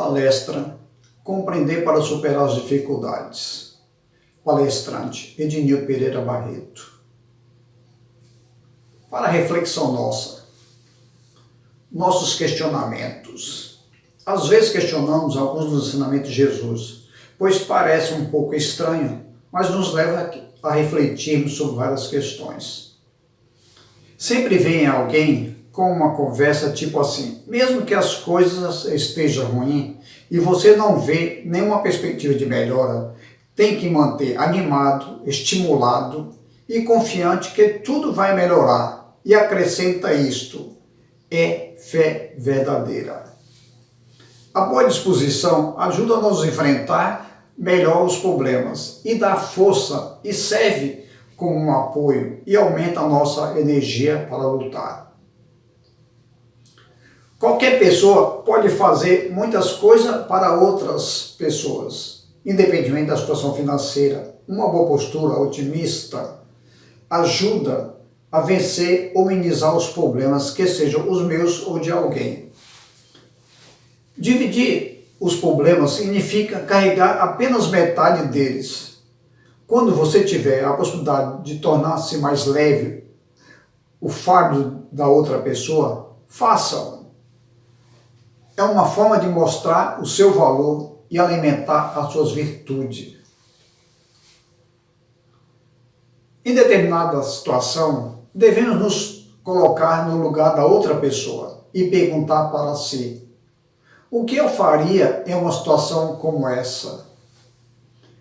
Palestra Compreender para superar as dificuldades. Palestrante Ednil Pereira Barreto. Para a reflexão nossos questionamentos. Às vezes questionamos alguns dos ensinamentos de Jesus, pois parece um pouco estranho, mas nos leva a refletirmos sobre várias questões. Sempre vem alguém com uma conversa tipo assim: mesmo que as coisas estejam ruins e você não vê nenhuma perspectiva de melhora, tem que manter animado, estimulado e confiante que tudo vai melhorar. E acrescenta isto: é fé verdadeira. A boa disposição ajuda-nos a enfrentar melhor os problemas e dá força e serve como um apoio e aumenta a nossa energia para lutar. Qualquer pessoa pode fazer muitas coisas para outras pessoas, independentemente da situação financeira. Uma boa postura otimista ajuda a vencer ou minimizar os problemas, que sejam os meus ou de alguém. Dividir os problemas significa carregar apenas metade deles. Quando você tiver a possibilidade de tornar-se mais leve o fardo da outra pessoa, faça-o. É uma forma de mostrar o seu valor e alimentar as suas virtudes. Em determinada situação, devemos nos colocar no lugar da outra pessoa e perguntar para si: o que eu faria em uma situação como essa?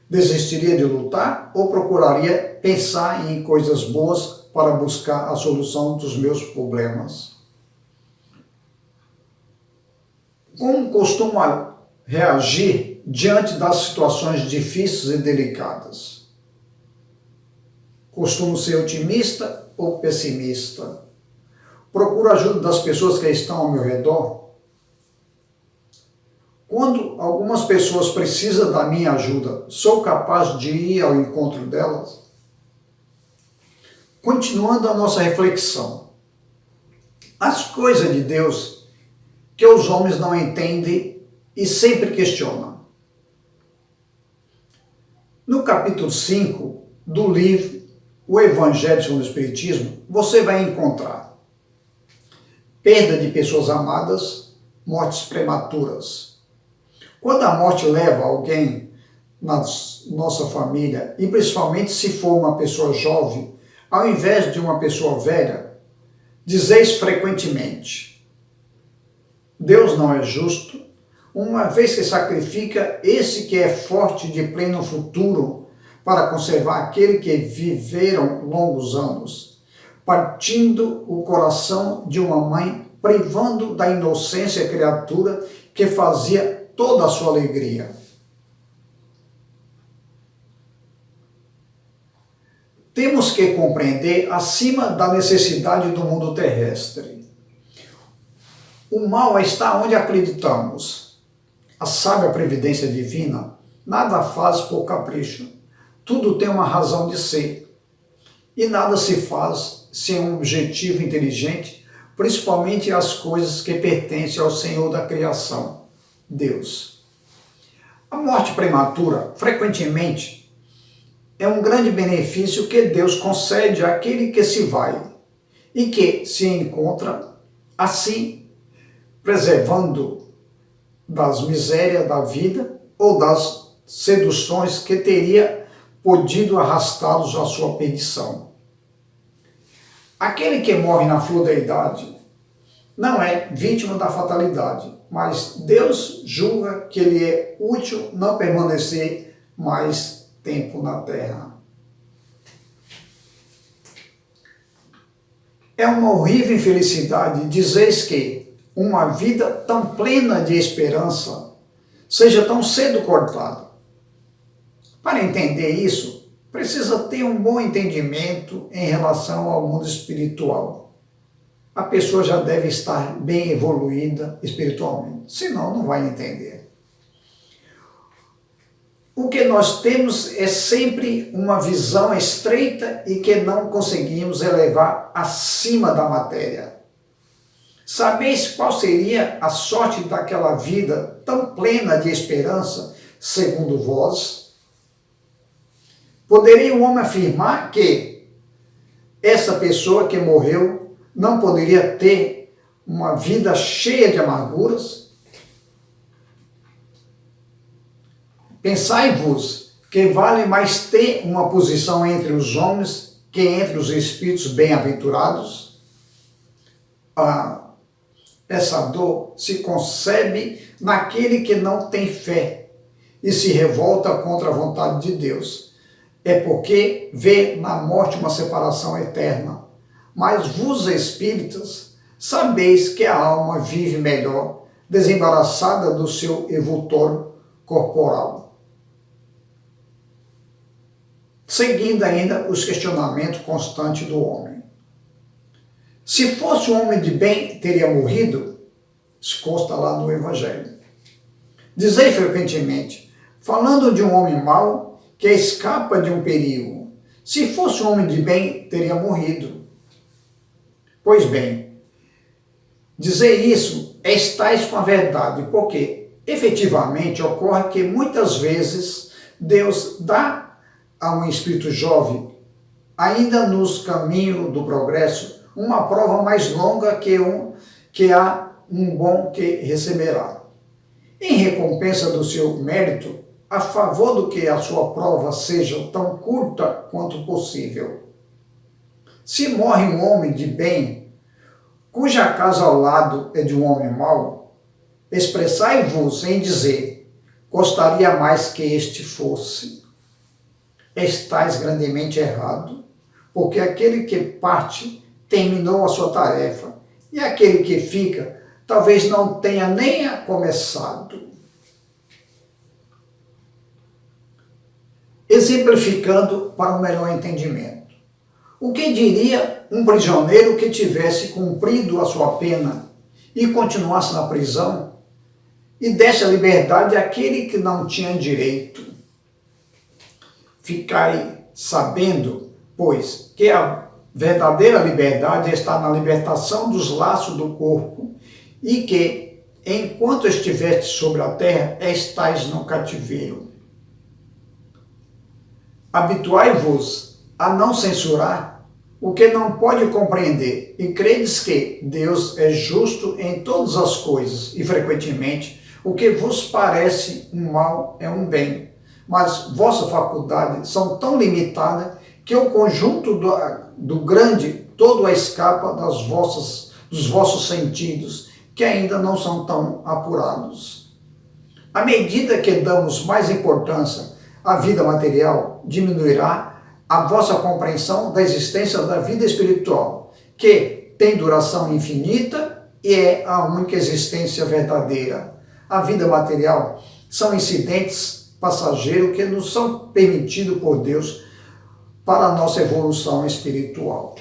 Desistiria de lutar ou procuraria pensar em coisas boas para buscar a solução dos meus problemas? Como costumo reagir diante das situações difíceis e delicadas? Costumo ser otimista ou pessimista? Procuro a ajuda das pessoas que estão ao meu redor? Quando algumas pessoas precisam da minha ajuda, sou capaz de ir ao encontro delas? Continuando a nossa reflexão, as coisas de Deus que os homens não entendem e sempre questionam. No capítulo 5 do livro O Evangelho segundo o Espiritismo, você vai encontrar perda de pessoas amadas, mortes prematuras. Quando a morte leva alguém na nossa família, e principalmente se for uma pessoa jovem, ao invés de uma pessoa velha, dizeis frequentemente: Deus não é justo, uma vez que sacrifica esse que é forte de pleno futuro para conservar aquele que viveram longos anos, partindo o coração de uma mãe, privando da inocência a criatura que fazia toda a sua alegria. Temos que compreender acima da necessidade do mundo terrestre. O mal está onde acreditamos. A sábia previdência divina nada faz por capricho. Tudo tem uma razão de ser. E nada se faz sem um objetivo inteligente, principalmente as coisas que pertencem ao Senhor da criação, Deus. A morte prematura, frequentemente, é um grande benefício que Deus concede àquele que se vai e que se encontra assim, preservando das misérias da vida ou das seduções que teria podido arrastá-los à sua perdição. Aquele que morre na flor da idade não é vítima da fatalidade, mas Deus julga que ele é útil não permanecer mais tempo na terra. É uma horrível infelicidade dizeis que uma vida tão plena de esperança seja tão cedo cortada. Para entender isso, precisa ter um bom entendimento em relação ao mundo espiritual. A pessoa já deve estar bem evoluída espiritualmente, senão não vai entender. O que nós temos é sempre uma visão estreita e que não conseguimos elevar acima da matéria. Sabeis qual seria a sorte daquela vida tão plena de esperança, segundo vós? Poderia o homem afirmar que essa pessoa que morreu não poderia ter uma vida cheia de amarguras? Pensai-vos que vale mais ter uma posição entre os homens que entre os espíritos bem-aventurados? Essa dor se concebe naquele que não tem fé e se revolta contra a vontade de Deus. É porque vê na morte uma separação eterna. Mas vos, espíritas, sabeis que a alma vive melhor, desembaraçada do seu evultório corporal. Seguindo ainda os questionamentos constantes do homem. Se fosse um homem de bem, teria morrido? Isso consta lá no Evangelho. Dizei frequentemente, falando de um homem mau, que escapa de um perigo. Se fosse um homem de bem, teria morrido. Pois bem, dizer isso estáis com a verdade, porque efetivamente ocorre que muitas vezes Deus dá a um espírito jovem, ainda nos caminhos do progresso, uma prova mais longa que há um bom que receberá. Em recompensa do seu mérito, a favor do que a sua prova seja tão curta quanto possível. Se morre um homem de bem, cuja casa ao lado é de um homem mau, expressai-vos em dizer, gostaria mais que este fosse. Estais grandemente errado, porque aquele que parte terminou a sua tarefa, e aquele que fica talvez não tenha nem começado. Exemplificando para um melhor entendimento. O que diria um prisioneiro que tivesse cumprido a sua pena e continuasse na prisão e desse a liberdade àquele que não tinha direito? Ficai sabendo, pois, que a verdadeira liberdade está na libertação dos laços do corpo e que, enquanto estiveste sobre a terra, estais no cativeiro. Habituai-vos a não censurar o que não pode compreender e credes que Deus é justo em todas as coisas e, frequentemente, o que vos parece um mal é um bem. Mas vossas faculdades são tão limitadas que o conjunto do grande todo a escapa dos vossos sentidos, que ainda não são tão apurados. À medida que damos mais importância à vida material, diminuirá a vossa compreensão da existência da vida espiritual, que tem duração infinita e é a única existência verdadeira. A vida material são incidentes passageiros que nos são permitidos por Deus para a nossa evolução espiritual.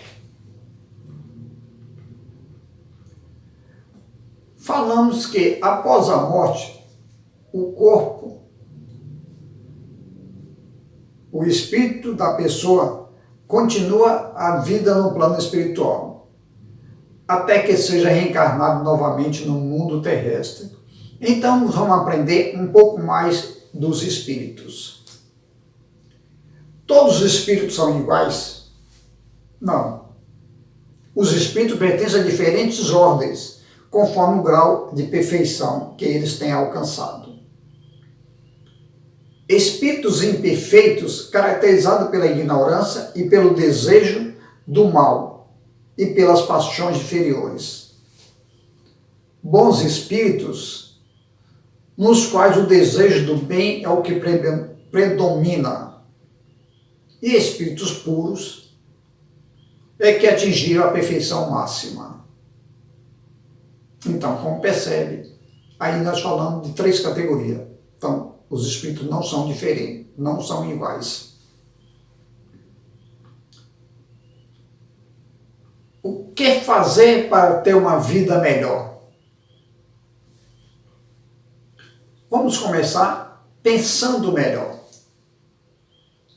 Falamos que após a morte, o corpo, o espírito da pessoa continua a vida no plano espiritual, até que seja reencarnado novamente no mundo terrestre. Então vamos aprender um pouco mais dos espíritos. Todos os espíritos são iguais? Não. Os espíritos pertencem a diferentes ordens, conforme o grau de perfeição que eles têm alcançado. Espíritos imperfeitos, caracterizados pela ignorância e pelo desejo do mal e pelas paixões inferiores. Bons espíritos, nos quais o desejo do bem é o que predomina. E espíritos puros é que atingiram a perfeição máxima. Então, como percebe, aí nós falamos de 3 categorias. Então, os espíritos não são diferentes, não são iguais. O que fazer para ter uma vida melhor? Vamos começar pensando melhor.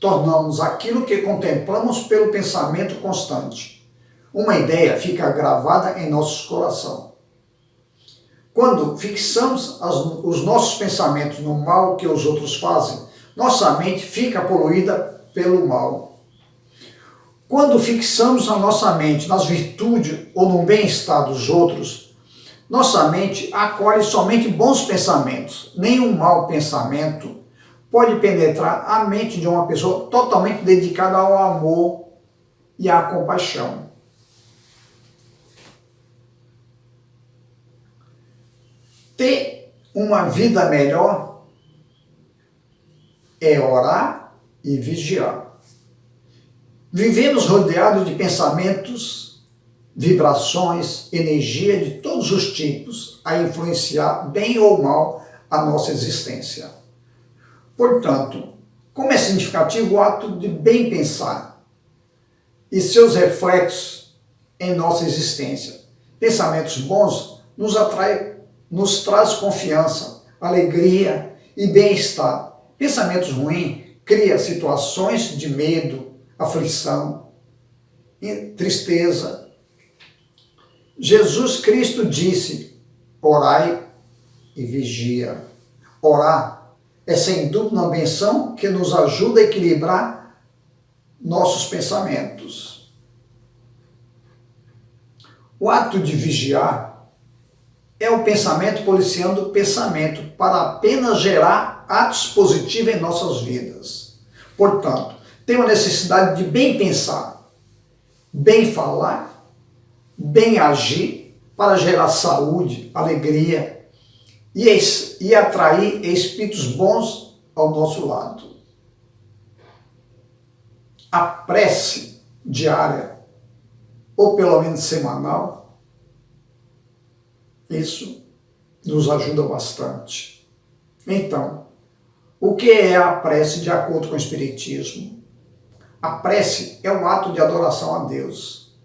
Tornamos aquilo que contemplamos pelo pensamento constante. Uma ideia fica gravada em nosso coração. Quando fixamos os nossos pensamentos no mal que os outros fazem, nossa mente fica poluída pelo mal. Quando fixamos a nossa mente nas virtudes ou no bem-estar dos outros, nossa mente acolhe somente bons pensamentos. Nenhum mau pensamento pode penetrar a mente de uma pessoa totalmente dedicada ao amor e à compaixão. Ter uma vida melhor é orar e vigiar. Vivemos rodeados de pensamentos, vibrações, energia de todos os tipos a influenciar bem ou mal a nossa existência. Portanto, como é significativo o ato de bem pensar e seus reflexos em nossa existência. Pensamentos bons nos traz confiança, alegria e bem-estar. Pensamentos ruins criam situações de medo, aflição, tristeza. Jesus Cristo disse: orai e vigia. Orar é sem dúvida uma benção que nos ajuda a equilibrar nossos pensamentos. O ato de vigiar é o pensamento policiando o pensamento para apenas gerar atos positivos em nossas vidas. Portanto, temos a necessidade de bem pensar, bem falar, bem agir para gerar saúde, alegria e atrair espíritos bons ao nosso lado. A prece diária, ou pelo menos semanal, isso nos ajuda bastante. Então, o que é a prece de acordo com o Espiritismo? A prece é um ato de adoração a Deus.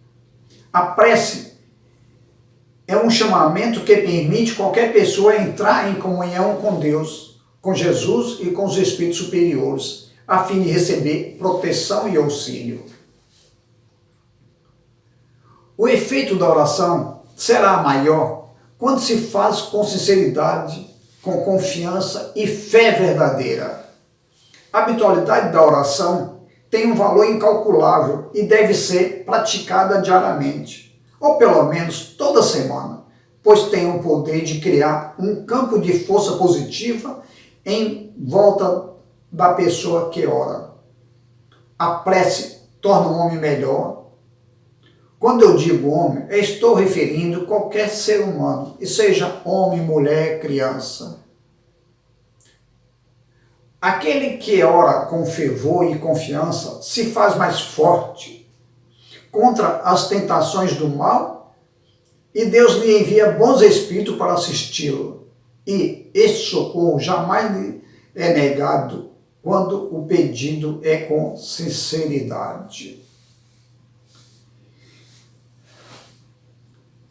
A prece é um chamamento que permite qualquer pessoa entrar em comunhão com Deus, com Jesus e com os espíritos superiores, a fim de receber proteção e auxílio. O efeito da oração será maior quando se faz com sinceridade, com confiança e fé verdadeira. A habitualidade da oração tem um valor incalculável e deve ser praticada diariamente, ou pelo menos toda semana, pois tem o poder de criar um campo de força positiva em volta da pessoa que ora. A prece torna o homem melhor. Quando eu digo homem, eu estou referindo a qualquer ser humano, e seja homem, mulher, criança. Aquele que ora com fervor e confiança se faz mais forte contra as tentações do mal e Deus lhe envia bons espíritos para assisti-lo. E este socorro jamais lhe é negado quando o pedido é com sinceridade.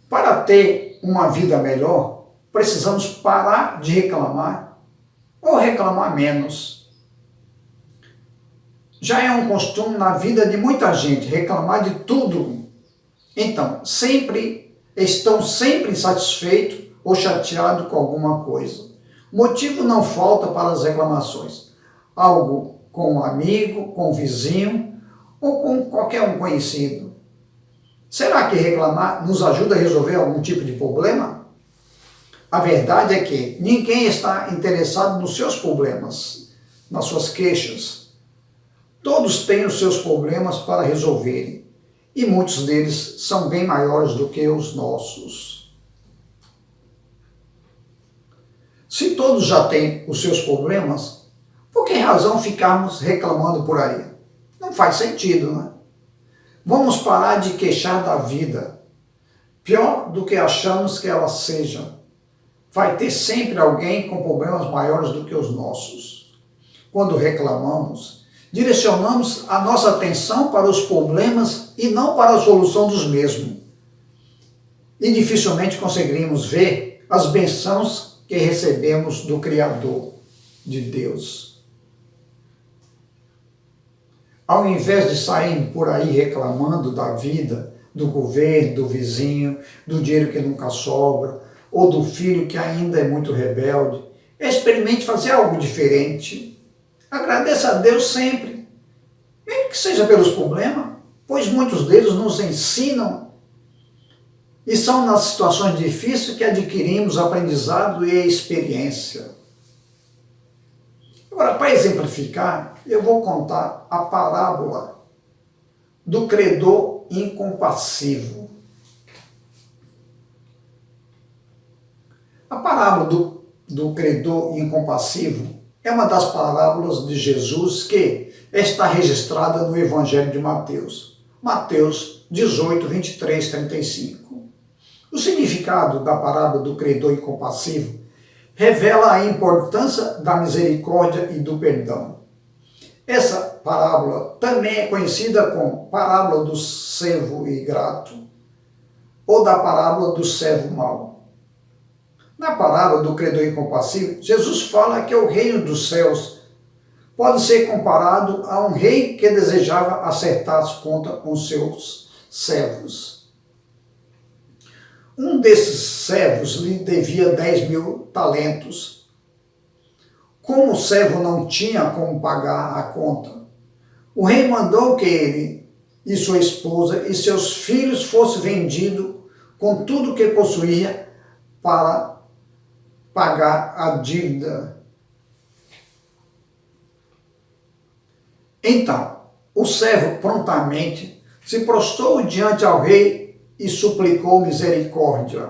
Para ter uma vida melhor, precisamos parar de reclamar ou reclamar menos. Já é um costume na vida de muita gente reclamar de tudo. Então, estão sempre insatisfeitos ou chateados com alguma coisa. Motivo não falta para as reclamações. Algo com um amigo, com um vizinho ou com qualquer um conhecido. Será que reclamar nos ajuda a resolver algum tipo de problema? A verdade é que ninguém está interessado nos seus problemas, nas suas queixas. Todos têm os seus problemas para resolverem, e muitos deles são bem maiores do que os nossos. Se todos já têm os seus problemas, por que razão ficarmos reclamando por aí? Não faz sentido, né? Vamos parar de queixar da vida, pior do que achamos que ela seja. Vai ter sempre alguém com problemas maiores do que os nossos. Quando reclamamos, direcionamos a nossa atenção para os problemas e não para a solução dos mesmos. E dificilmente conseguiremos ver as bênçãos que recebemos do Criador, de Deus. Ao invés de sair por aí reclamando da vida, do governo, do vizinho, do dinheiro que nunca sobra, ou do filho que ainda é muito rebelde. Experimente fazer algo diferente. Agradeça a Deus sempre, mesmo que seja pelos problemas, pois muitos deles nos ensinam e são nas situações difíceis que adquirimos aprendizado e experiência. Agora, para exemplificar, eu vou contar a parábola do credor incompassivo. A parábola do credor incompassivo é uma das parábolas de Jesus que está registrada no Evangelho de Mateus. Mateus 18, 23, 35. O significado da parábola do credor incompassivo revela a importância da misericórdia e do perdão. Essa parábola também é conhecida como parábola do servo ingrato ou da parábola do servo mau. Na parábola do credor incompassivo, Jesus fala que o reino dos céus pode ser comparado a um rei que desejava acertar as contas com seus servos. Um desses servos lhe devia 10.000 talentos. Como o servo não tinha como pagar a conta, o rei mandou que ele e sua esposa e seus filhos fossem vendidos com tudo que possuía para pagar a dívida. Então, o servo prontamente se prostrou diante ao rei e suplicou misericórdia.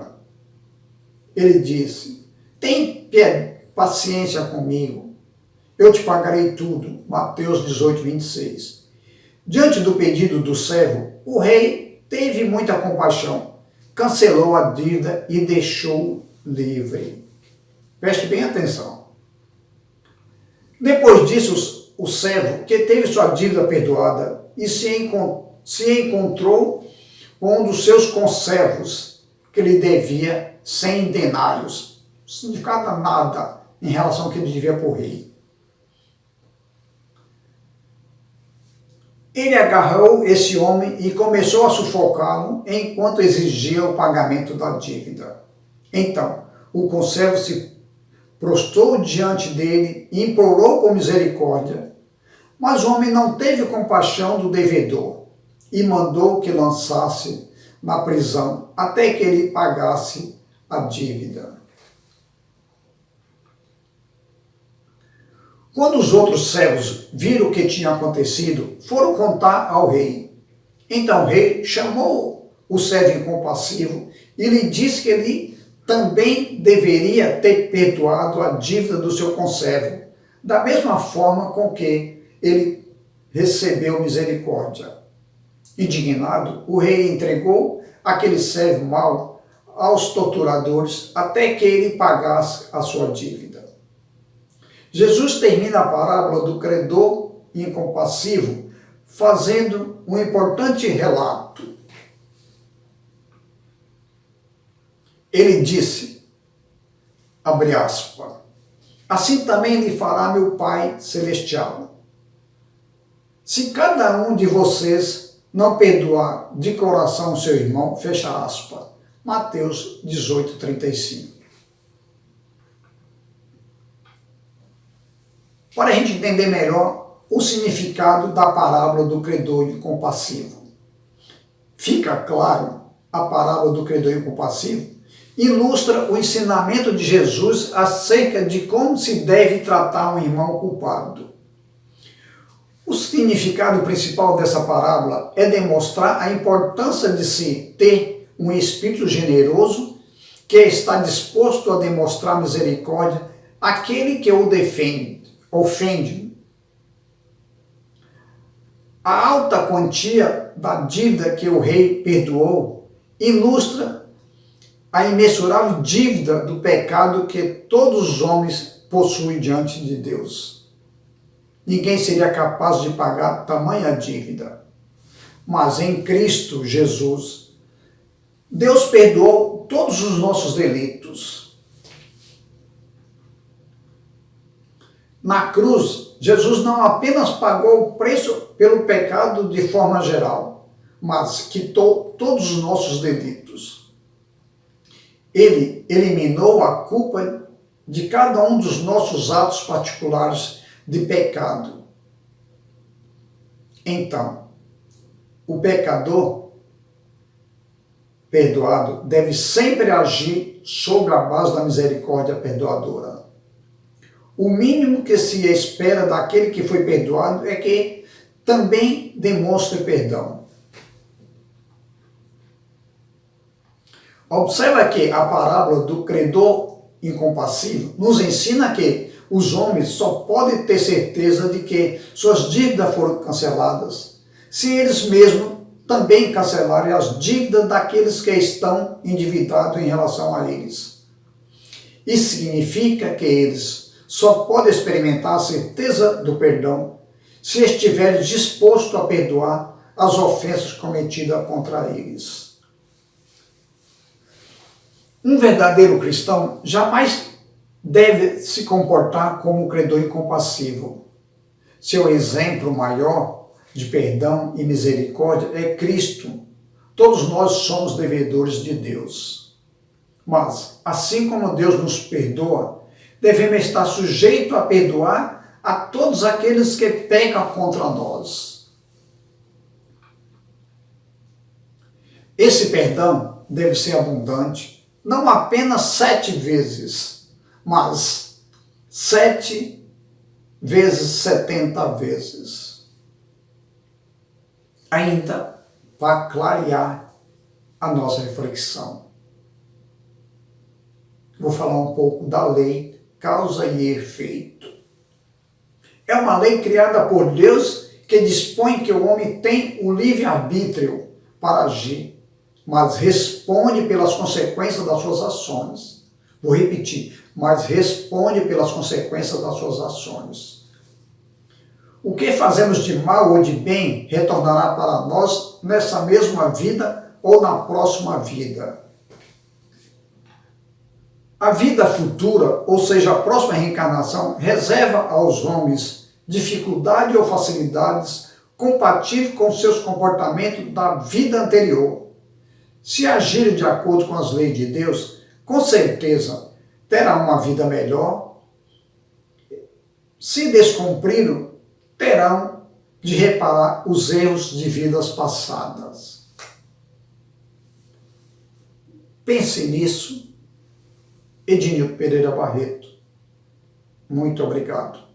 Ele disse: tem paciência comigo, eu te pagarei tudo. Mateus 18, 26. Diante do pedido do servo, o rei teve muita compaixão, cancelou a dívida e deixou livre. Preste bem atenção. Depois disso, o servo, que teve sua dívida perdoada e se encontrou com um dos seus conservos, que lhe devia 100 denários. Não significava nada em relação ao que ele devia para o rei. Ele agarrou esse homem e começou a sufocá-lo enquanto exigia o pagamento da dívida. Então, o conservo se prostrou diante dele e implorou por misericórdia, mas o homem não teve compaixão do devedor e mandou que lançasse na prisão até que ele pagasse a dívida. Quando os outros servos viram o que tinha acontecido, foram contar ao rei. Então o rei chamou o servo incompassivo e lhe disse que ele também deveria ter perdoado a dívida do seu conservo, da mesma forma com que ele recebeu misericórdia. Indignado, o rei entregou aquele servo mau aos torturadores até que ele pagasse a sua dívida. Jesus termina a parábola do credor incompassivo fazendo um importante relato. Ele disse, abre aspas, assim também lhe fará meu Pai Celestial. Se cada um de vocês não perdoar de coração seu irmão, fecha aspas. Mateus 18, 35. Para a gente entender melhor o significado da parábola do credor incompassivo. Fica claro, a parábola do credor incompassivo ilustra o ensinamento de Jesus acerca de como se deve tratar um irmão culpado. O significado principal dessa parábola é demonstrar a importância de se ter um espírito generoso que está disposto a demonstrar misericórdia àquele que o ofende. A alta quantia da dívida que o rei perdoou ilustra a imensurável dívida do pecado que todos os homens possuem diante de Deus. Ninguém seria capaz de pagar tamanha dívida. Mas em Cristo Jesus, Deus perdoou todos os nossos delitos. Na cruz, Jesus não apenas pagou o preço pelo pecado de forma geral, mas quitou todos os nossos delitos. Ele eliminou a culpa de cada um dos nossos atos particulares de pecado. Então, o pecador perdoado deve sempre agir sobre a base da misericórdia perdoadora. O mínimo que se espera daquele que foi perdoado é que também demonstre perdão. Observa que a parábola do credor incompassivo nos ensina que os homens só podem ter certeza de que suas dívidas foram canceladas se eles mesmos também cancelarem as dívidas daqueles que estão endividados em relação a eles. Isso significa que eles só podem experimentar a certeza do perdão se estiverem dispostos a perdoar as ofensas cometidas contra eles. Um verdadeiro cristão jamais deve se comportar como um credor incompassivo. Seu exemplo maior de perdão e misericórdia é Cristo. Todos nós somos devedores de Deus. Mas, assim como Deus nos perdoa, devemos estar sujeitos a perdoar a todos aqueles que pecam contra nós. Esse perdão deve ser abundante, não apenas 7 vezes, mas 7 vezes 70 vezes. Ainda para clarear a nossa reflexão, vou falar um pouco da lei causa e efeito. É uma lei criada por Deus que dispõe que o homem tem o livre-arbítrio para agir, mas responde pelas consequências das suas ações. Vou repetir, mas responde pelas consequências das suas ações. O que fazemos de mal ou de bem retornará para nós nessa mesma vida ou na próxima vida. A vida futura, ou seja, a próxima reencarnação, reserva aos homens dificuldades ou facilidades compatíveis com seus comportamentos da vida anterior. Se agirem de acordo com as leis de Deus, com certeza terão uma vida melhor. Se descumpriram, terão de reparar os erros de vidas passadas. Pense nisso. Edinildo Pereira Barreto. Muito obrigado.